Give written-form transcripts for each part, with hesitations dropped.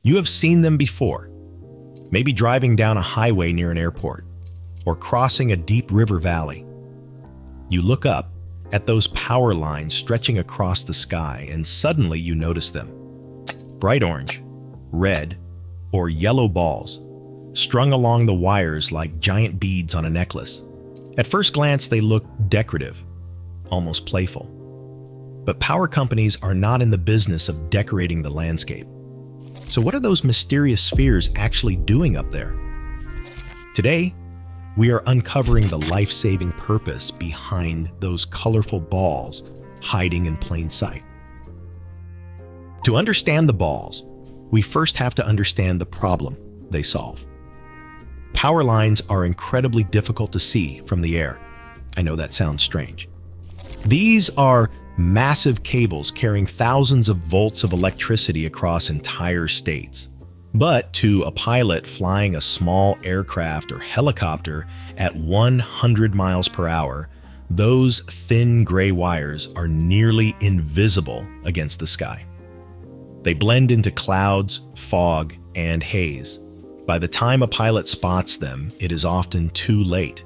You have seen them before, maybe driving down a highway near an airport or crossing a deep river valley. You look up at those power lines stretching across the sky, and suddenly you notice them. Bright orange, red, or yellow balls strung along the wires like giant beads on a necklace. At first glance, they look decorative, almost playful. But power companies are not in the business of decorating the landscape. So what are those mysterious spheres actually doing up there? Today, we are uncovering the life-saving purpose behind those colorful balls hiding in plain sight. To understand the balls, we first have to understand the problem they solve. Power lines are incredibly difficult to see from the air. I know that sounds strange. These are massive cables carrying thousands of volts of electricity across entire states. But to a pilot flying a small aircraft or helicopter at 100 miles per hour, those thin gray wires are nearly invisible against the sky. They blend into clouds, fog, and haze. By the time a pilot spots them, it is often too late.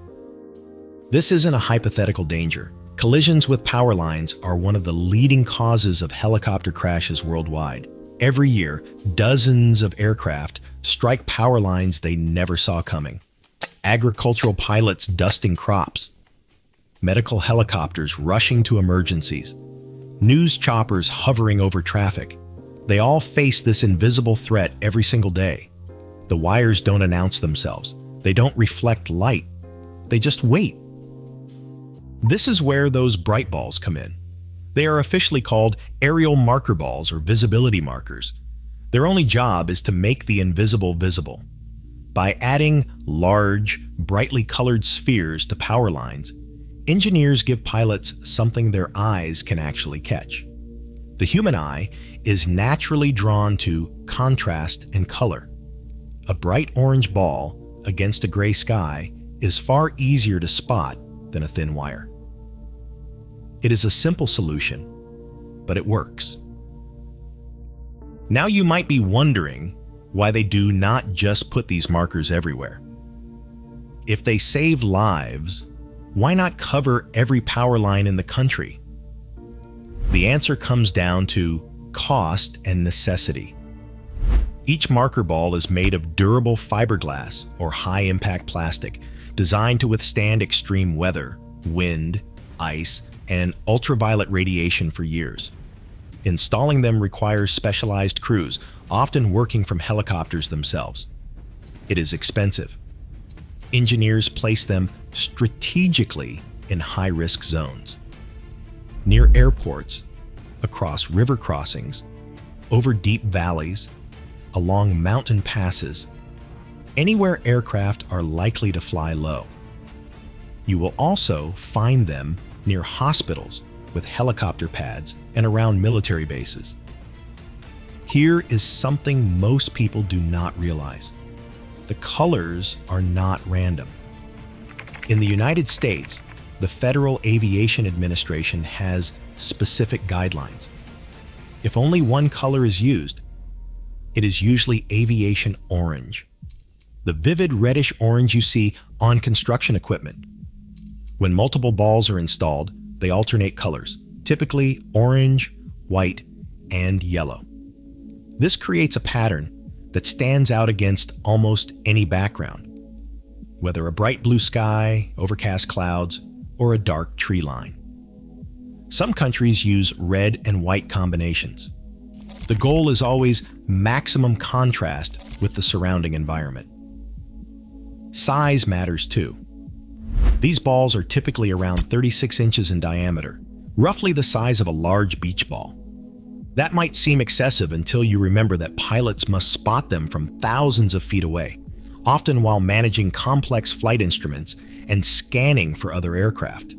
This isn't a hypothetical danger. Collisions with power lines are one of the leading causes of helicopter crashes worldwide. Every year, dozens of aircraft strike power lines they never saw coming. Agricultural pilots dusting crops, medical helicopters rushing to emergencies, news choppers hovering over traffic. They all face this invisible threat every single day. The wires don't announce themselves. They don't reflect light. They just wait. This is where those bright balls come in. They are officially called aerial marker balls or visibility markers. Their only job is to make the invisible visible. By adding large, brightly colored spheres to power lines, engineers give pilots something their eyes can actually catch. The human eye is naturally drawn to contrast and color. A bright orange ball against a gray sky is far easier to spot than a thin wire. It is a simple solution, but it works. Now you might be wondering why they do not just put these markers everywhere. If they save lives, why not cover every power line in the country? The answer comes down to cost and necessity. Each marker ball is made of durable fiberglass or high-impact plastic, designed to withstand extreme weather, wind, ice, and ultraviolet radiation for years. Installing them requires specialized crews, often working from helicopters themselves. It is expensive. Engineers place them strategically in high-risk zones. Near airports, across river crossings, over deep valleys, along mountain passes, anywhere aircraft are likely to fly low. You will also find them near hospitals with helicopter pads and around military bases. Here is something most people do not realize. The colors are not random. In the United States, the Federal Aviation Administration has specific guidelines. If only one color is used, it is usually aviation orange, the vivid reddish orange you see on construction equipment. When multiple balls are installed, they alternate colors, typically orange, white, and yellow. This creates a pattern that stands out against almost any background, whether a bright blue sky, overcast clouds, or a dark tree line. Some countries use red and white combinations. The goal is always maximum contrast with the surrounding environment. Size matters too. These balls are typically around 36 inches in diameter, roughly the size of a large beach ball. That might seem excessive until you remember that pilots must spot them from thousands of feet away, often while managing complex flight instruments and scanning for other aircraft.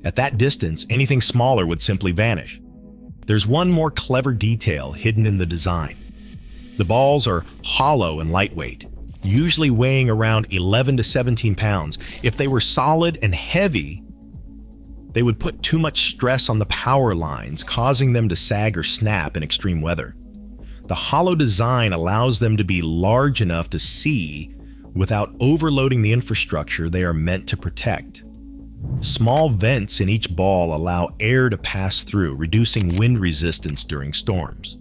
At that distance, anything smaller would simply vanish. There's one more clever detail hidden in the design. The balls are hollow and lightweight, usually weighing around 11 to 17 pounds. If they were solid and heavy, they would put too much stress on the power lines, causing them to sag or snap in extreme weather. The hollow design allows them to be large enough to see without overloading the infrastructure they are meant to protect. Small vents in each ball allow air to pass through, reducing wind resistance during storms.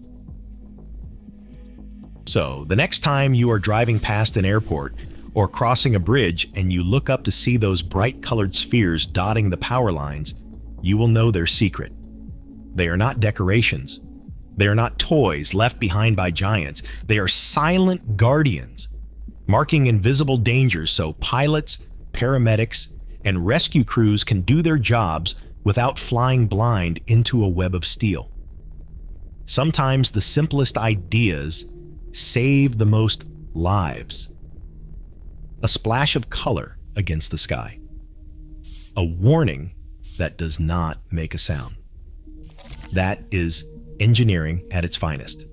So, the next time you are driving past an airport or crossing a bridge and you look up to see those bright-colored spheres dotting the power lines, you will know their secret. They are not decorations. They are not toys left behind by giants. They are silent guardians, marking invisible dangers so pilots, paramedics, and rescue crews can do their jobs without flying blind into a web of steel. Sometimes the simplest ideas save the most lives. A splash of color against the sky. A warning that does not make a sound. That is engineering at its finest.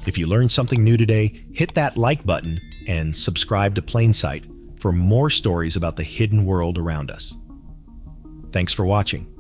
If you learned something new today, hit that like button and subscribe to Plainsight for more stories about the hidden world around us. Thanks for watching.